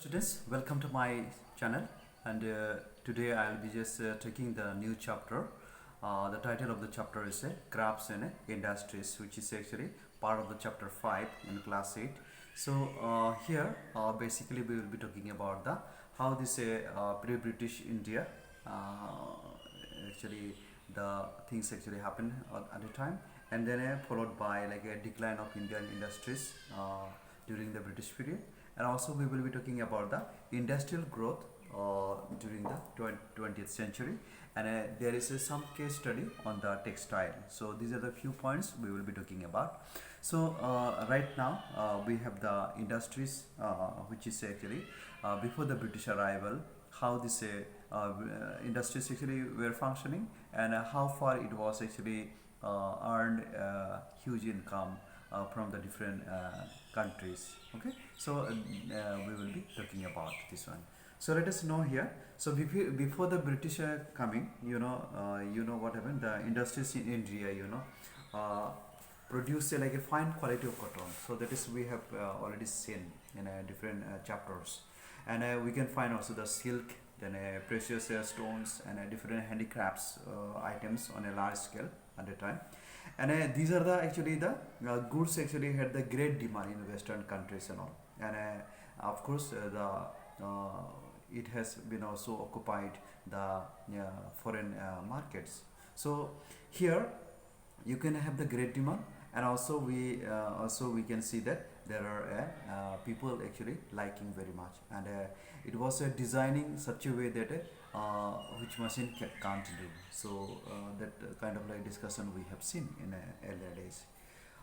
Students, welcome to my channel, and today I'll be just taking the new chapter. The title of the chapter is Crafts and Industries, which is actually part of the chapter 5 in class 8. So here basically we will be talking about the how this pre-British India actually the things actually happened at the time, and then followed by like a decline of Indian industries during the British period, and also we will be talking about the industrial growth during the 20th century, and there is some case study on the textile. So these are the few points we will be talking about. So right now we have the industries which is actually before the British arrival, how this industries actually were functioning, and how far it was actually earned huge income from the different countries. Okay, so we will be talking about this one. So let us know here. So before the British coming, you know what happened. The industries in India, produce like a fine quality of cotton. So that is we have already seen in different chapters, and we can find also the silk, then precious stones, and different handicrafts items on a large scale at the time. And these are the actually the goods actually had the great demand in Western countries and all. And of course the it has been also occupied the foreign markets. So here you can have the great demand, and also we can see that there are people actually liking very much, and it was designing such a way that which machine can't do. So that kind of like discussion we have seen in earlier days.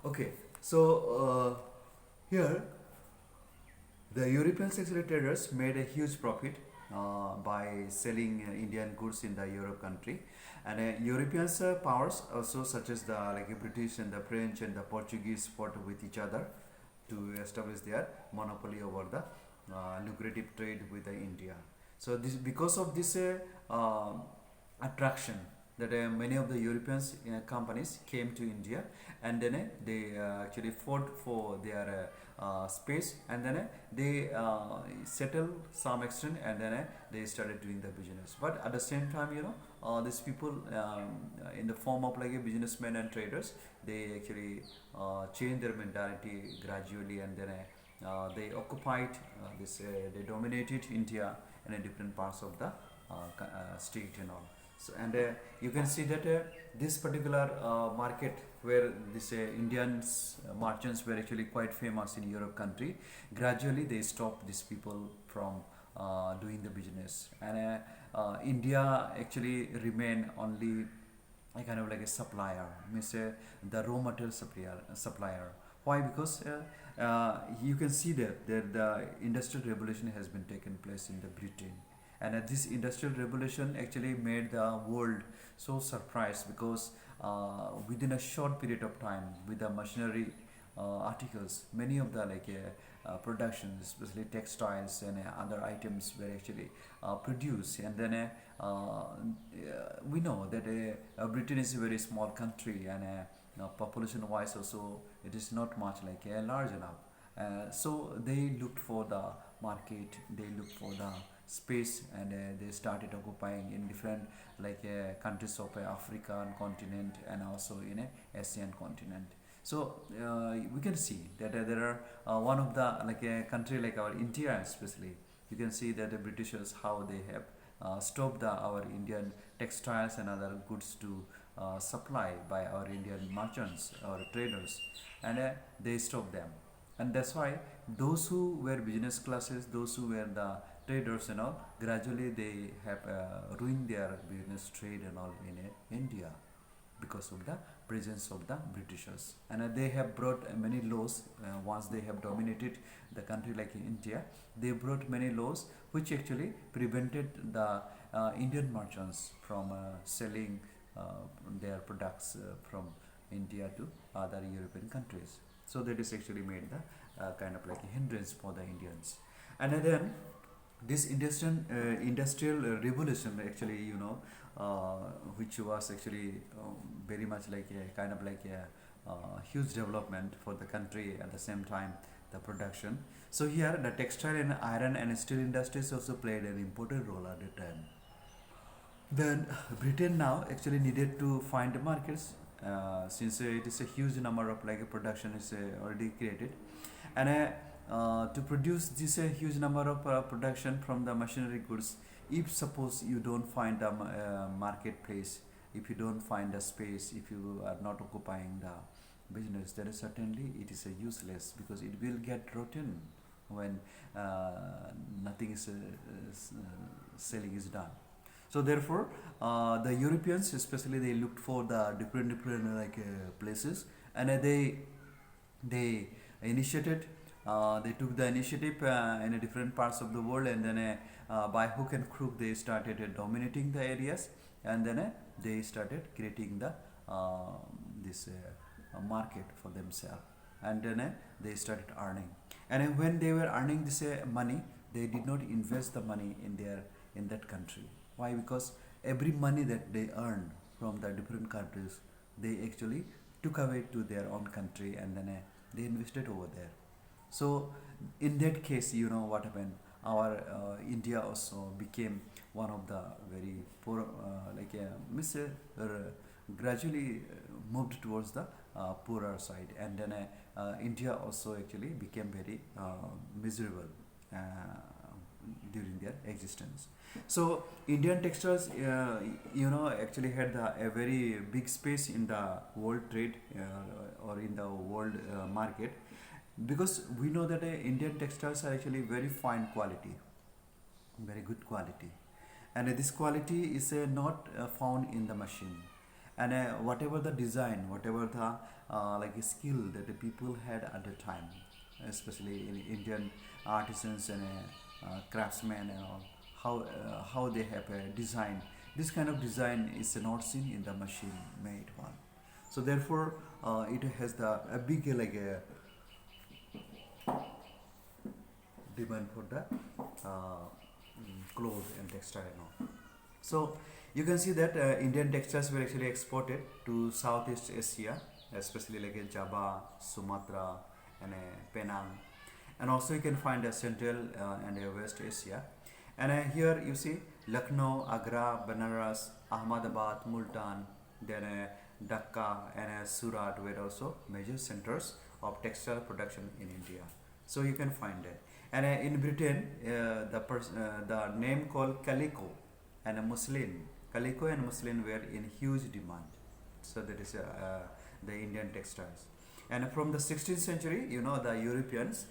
Okay, so here the European actually traders made a huge profit by selling Indian goods in the Europe country, and European powers also such as the like British and the French and the Portuguese fought with each other to establish their monopoly over the lucrative trade with India. So this because of this attraction that many of the Europeans companies came to India, and then they actually fought for their space, and then they settled some extent, and then they started doing the business. But at the same time, these people in the form of like a businessmen and traders, they actually changed their mentality gradually, and then they occupied they dominated India in different parts of the state and all. So, and you can see that this particular market where this Indians merchants were actually quite famous in Europe country, gradually they stopped these people from doing the business, and India actually remained only a kind of like a supplier, means the raw material supplier. Why? Because you can see that the industrial revolution has been taken place in the Britain, and this industrial revolution actually made the world so surprised, because within a short period of time, with the machinery articles, many of the like productions, especially textiles and other items, were actually produced. And then we know that Britain is a very small country, and population wise also it is not much like large enough. So they looked for the market, they looked for the space, and they started occupying in different like countries of African continent, and also in Asian continent. So we can see that there are one of the like a country like our India especially, you can see that the Britishers how they have stopped our Indian textiles and other goods to supply by our Indian merchants or traders, and they stopped them. And that's why those who were business classes, those who were the traders and all, gradually they have ruined their business trade and all in India, because of the presence of the Britishers. And they have brought many laws. Once they have dominated the country like in India, they brought many laws which actually prevented the Indian merchants from selling their products from India to other European countries. So that is actually made the kind of like a hindrance for the Indians. And then this industrial revolution actually, which was actually very much like a kind of like a huge development for the country. At the same time, the production. So here the textile and iron and steel industries also played an important role at the time. Then Britain now actually needed to find markets, since it is a huge number of like production is already created, and to produce this huge number of production from the machinery goods, if suppose you don't find the marketplace, if you don't find the space, if you are not occupying the business, then certainly it is useless, because it will get rotten when nothing is selling is done. So therefore, the Europeans especially, they looked for the different like places, and they initiated, they took the initiative in a different parts of the world, and then by hook and crook they started dominating the areas, and then they started creating the this market for themselves, and then they started earning. And when they were earning this money, they did not invest the money in that country. Why? Because every money that they earned from the different countries, they actually took away to their own country, and then they invested over there. So in that case, you know what happened? Our India also became one of the very poor, gradually moved towards the poorer side, and then India also actually became very miserable during their existence. So Indian textiles, actually had a very big space in the world trade, or in the world market, because we know that Indian textiles are actually very fine quality, very good quality, and this quality is not found in the machine, and whatever the design, whatever the skill that the people had at the time, especially in Indian artisans and craftsmen and all, how they have designed this kind of design is not seen in the machine made one. So therefore, it has a big demand for the clothes and textile and all. So you can see that Indian textiles were actually exported to Southeast Asia, especially like Java, Sumatra, and Penang, and also you can find Central and West Asia. And here you see Lucknow, Agra, Banaras, Ahmedabad, Multan, then Dhaka and Surat were also major centers of textile production in India. So you can find that. And in Britain, the name called calico and calico and muslin were in huge demand. So that is the Indian textiles. And from the 16th century, the Europeans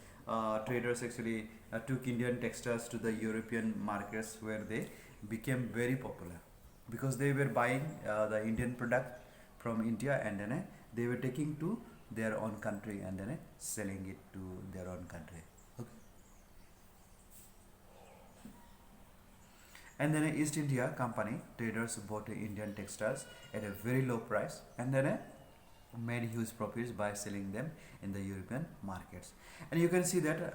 traders actually took Indian textiles to the European markets, where they became very popular, because they were buying the Indian product from India, and then they were taking to their own country, and then selling it to their own country. Okay. And then East India Company traders bought Indian textiles at a very low price, and then made huge profits by selling them in the European markets. And you can see that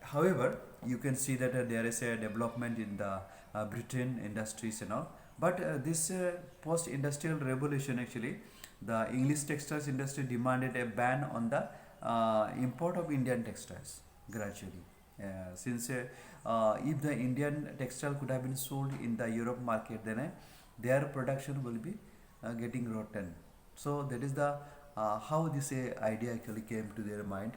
however, you can see that there is a development in the Britain industries and all, but this post-industrial revolution, actually the English textiles industry demanded a ban on the import of Indian textiles gradually, since if the Indian textile could have been sold in the Europe market, then their production will be getting rotten. So that is the how this idea actually came to their mind.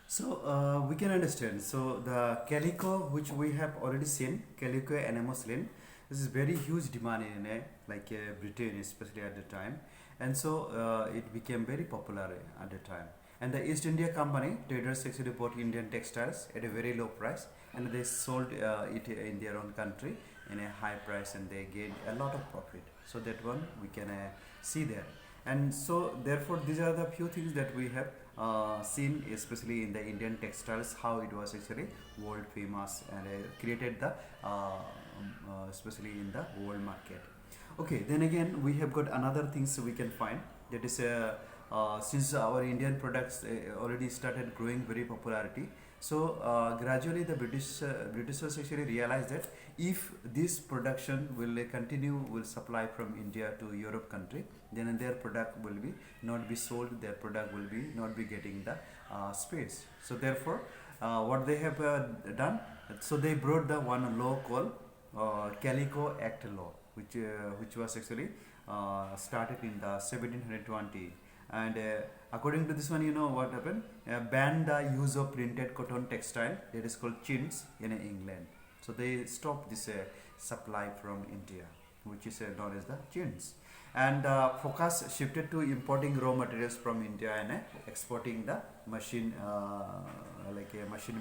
So we can understand. So the calico, which we have already seen, calico and muslin, this is very huge demand in Britain, especially at the time, and so it became very popular at the time. And the East India Company traders actually bought Indian textiles at a very low price, and they sold it in their own country in a high price, and they gained a lot of profit. So that one we can see there. And so therefore these are the few things that we have seen, especially in the Indian textiles, how it was actually world famous and created the especially in the world market. Okay, then again we have got another things we can find, that is since our Indian products already started growing very popularity, So gradually the Britishers actually realized that if this production will continue, will supply from India to Europe country, then their product will be not be sold, their product will be not be getting the space. So therefore, what they have done, so they brought the one law called Calico Act law, which was actually started in the 1720. And according to this one, you know what happened? Banned the use of printed cotton textile, that is called chintz, in England. So they stopped this supply from India, which is known as the chintz. And focus shifted to importing raw materials from India and exporting the machine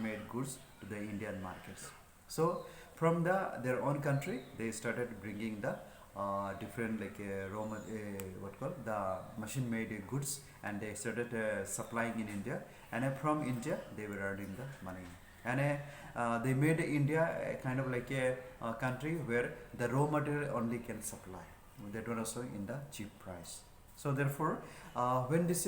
made goods to the Indian markets. So from their own country, they started bringing the different what called the machine made goods, and they started supplying in India, and from India they were earning the money. And they made India a kind of like a country where the raw material only can supply, that were also in the cheap price. So therefore, when this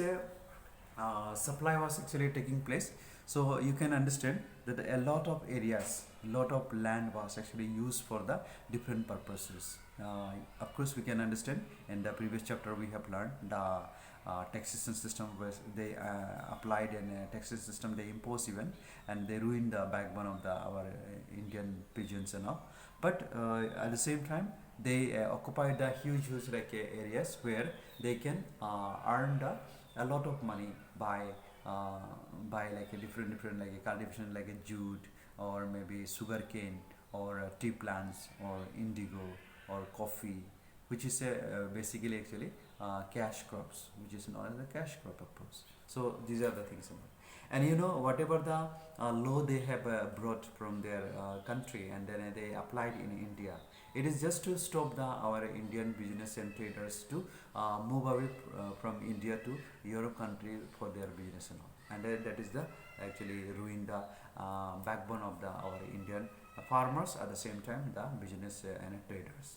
supply was actually taking place, so you can understand that a lot of areas, lot of land was actually used for the different purposes. Of course, we can understand in the previous chapter we have learned the taxation system, where they applied a taxation system they imposed even, and they ruined the backbone of our Indian pigeons and all. But at the same time, they occupied the huge areas where they can earn a lot of money by like a different like a cultivation, like a jute, or maybe sugar cane, or tea plants, or indigo, or coffee, which is basically actually cash crops, which is known as the cash crop, of course. So these are the things. And you know, whatever the law they have brought from their country, and then they applied in India, it is just to stop our Indian business and traders to move away from India to Europe country for their business and all. And that is the actually ruin the backbone of our Indian farmers, at the same time the business and traders.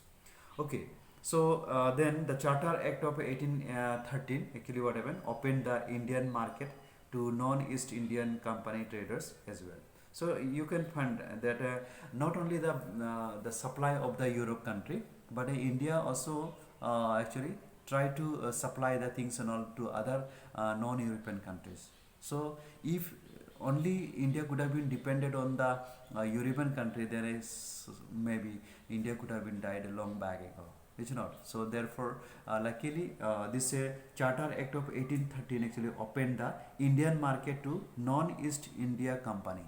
Okay, so then the Charter Act of 1813 actually what happened, opened the Indian market to non-East Indian company traders as well. So you can find that not only the supply of the Europe country, but India also actually try to supply the things and all to other non-European countries. So if only India could have been dependent on the European country, then is maybe India could have been died a long back ago. It's not. So therefore, luckily, this Charter Act of 1813 actually opened the Indian market to non-East India company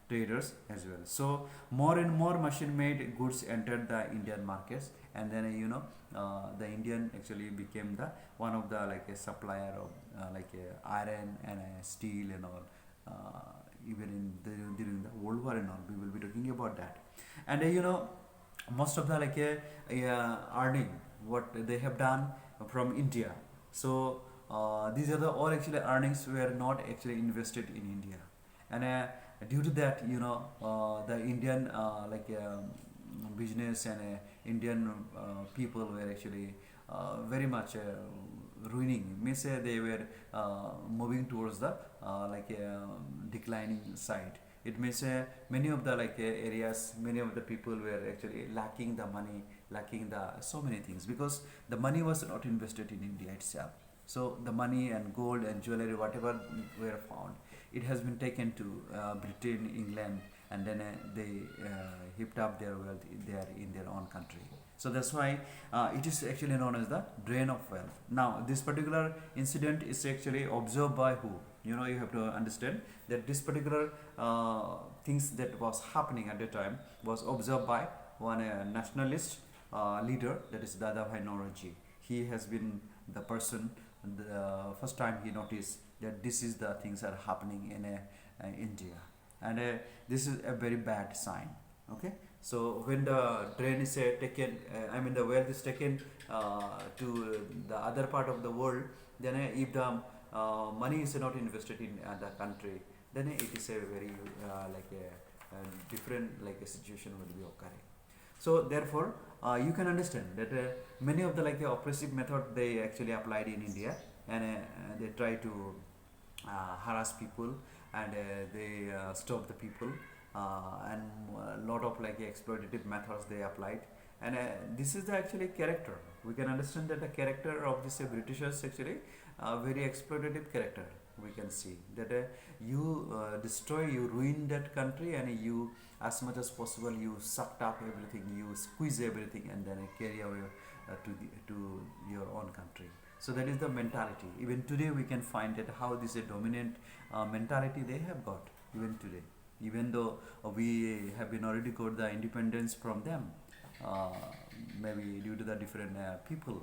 traders as well. So more and more machine-made goods entered the Indian markets, and then the Indian actually became the one of the like a supplier of iron and steel and all. Even during the World War and all, we will be talking about that. And most of the earning what they have done from India. So these are the all actually earnings were not actually invested in India, and due to that, the Indian business and Indian people were actually very much ruining. Means they were moving towards the declining side. It means many of the areas, many of the people were actually lacking the money, lacking the so many things, because the money was not invested in India itself. So the money and gold and jewelry, whatever were found, it has been taken to Britain, England, and then they heaped up their wealth there in their own country. So that's why it is actually known as the drain of wealth. Now this particular incident is actually observed by who? You have to understand that this particular things that was happening at the time was observed by one nationalist leader, that is Dadabhai Naoroji. He has been the person, the first time he noticed that this is the things are happening in India, and this is a very bad sign. Okay, so when the drain is taken, the wealth is taken to the other part of the world, then if the money is not invested in the country, then it is a very different a situation will be occurring. So therefore, you can understand that many of the oppressive method they actually applied in India, and they try to harass people, and they stopped the people, and a lot of like exploitative methods they applied. And this is the actually character. We can understand that the character of this Britishers actually very exploitative character. We can see that you destroy, you ruin that country, and you as much as possible you sucked up everything, you squeeze everything, and then carry away to your own country. So that is the mentality. Even today we can find that how this a dominant mentality they have got even today. Even though we have been already got the independence from them, uh, maybe due to the different people,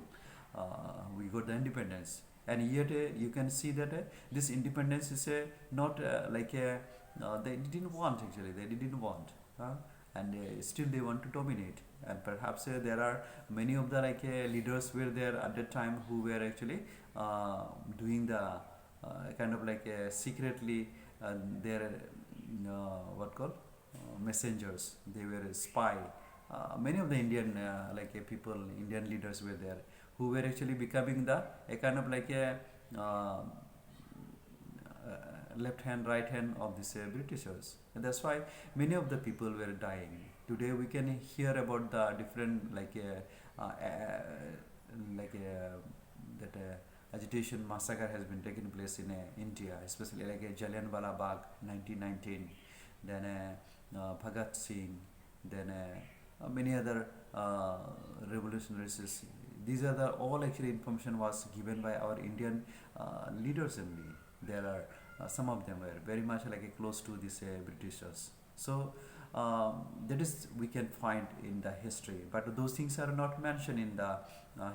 we got the independence, and yet you can see that this independence is not like a they didn't want, actually they didn't want, and still they want to dominate. And perhaps there are many of the like leaders were there at that time who were actually doing the kind of like secretly their what called messengers, they were a spy. Many of the Indian people, Indian leaders were there who were actually becoming the a kind of like a left hand, right hand of these Britishers. And that's why many of the people were dying. Today we can hear about the different that agitation massacre has been taking place in India, especially like Jallianwala Bagh 1919, then Bhagat Singh, then many other revolutionaries. These are the all actually information was given by our Indian leaders only. There are some of them were very much like close to these Britishers. So that is we can find in the history, but those things are not mentioned in the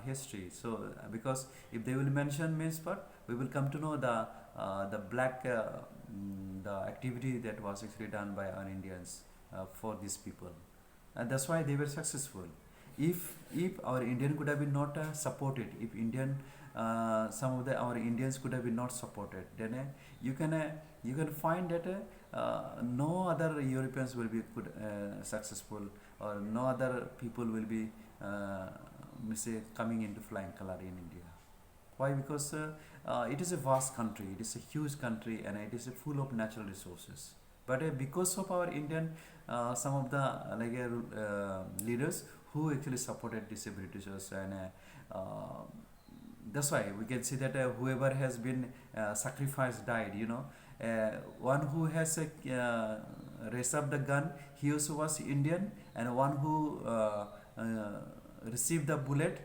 history. So because if they will mention means what we will come to know the black the activity that was actually done by our Indians for these people, and that's why they were successful. If our Indian could have been not supported, if Indian some of the our Indians could have been not supported, then you can find that no other Europeans will be successful, or no other people will be say coming into flying color in India. Why? Because it is a vast country, it is a huge country, and it is full of natural resources. But because of our Indian, some of the leaders who actually supported these Britishers, and that's why we can see that whoever has been sacrificed died. One who has raised up the gun, he also was Indian, and one who received the bullet,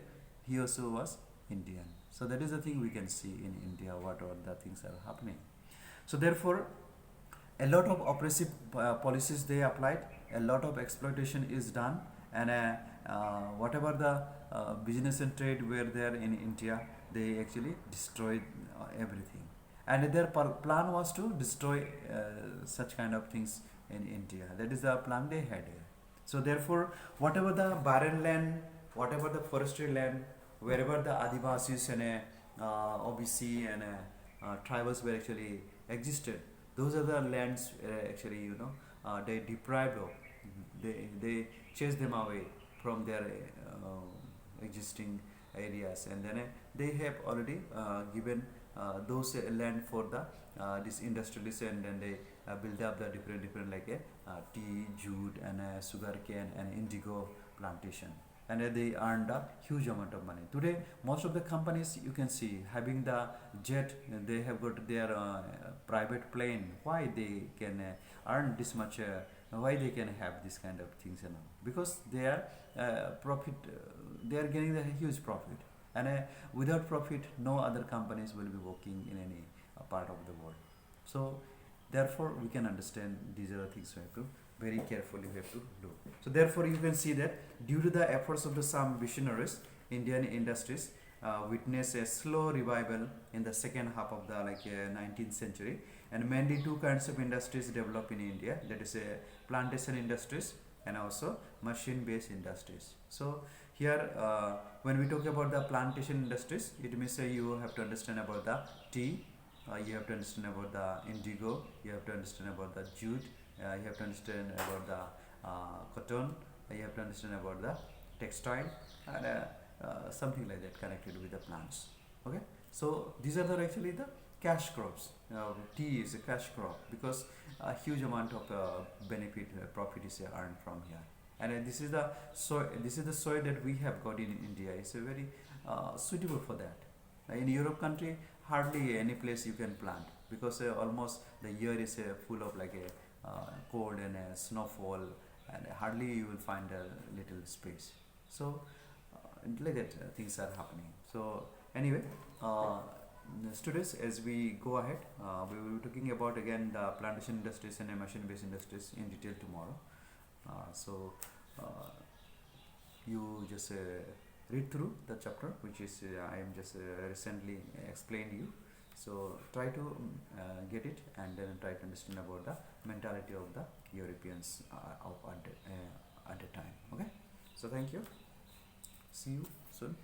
he also was Indian. So that is the thing we can see in India, what all the things are happening. So therefore, a lot of oppressive policies they applied, a lot of exploitation is done, and whatever the business and trade were there in India, they actually destroyed everything. And their plan was to destroy such kind of things in India. That is the plan they had. So therefore, whatever the barren land, whatever the forestry land, wherever the Adivasis and OBC and tribals were actually existed, those are the lands actually they deprived of. They chased them away from their existing areas, and then they have already given those land for the this industrialists, and then they build up the different like tea, jute, and sugar cane and indigo plantation, and they earned a huge amount of money. Today most of the companies you can see having the jet, they have got their private plane. Why they can earn this much, why they can have this kind of things, because they are profit, they are getting a huge profit, and without profit no other companies will be working in any part of the world. So therefore we can understand these are the things we have to very carefully we have to do. So therefore you can see that due to the efforts of the some visionaries, Indian industries witnessed a slow revival in the second half of the 19th century, and mainly two kinds of industries developed in India, that is plantation industries and also machine based industries. So here when we talk about the plantation industries, it means you have to understand about the tea, you have to understand about the indigo, you have to understand about the jute, you have to understand about the cotton, you have to understand about the textile, and something like that connected with the plants. Okay, so these are the actually the cash crops. Tea is a cash crop because a huge amount of benefit profit is earned from here. And this is the soil. This is the soil that we have got in India. It's a very suitable for that. In Europe country, hardly any place you can plant because almost the year is full of like a cold and snowfall, and hardly you will find a little space. So like that things are happening. So anyway, students, as we go ahead, we will be talking about again the plantation industries and machine-based industries in detail tomorrow. So you just read through the chapter which is I am just recently explained you. So try to get it and then try to understand about the mentality of the Europeans at the time. Okay. So thank you. See you soon.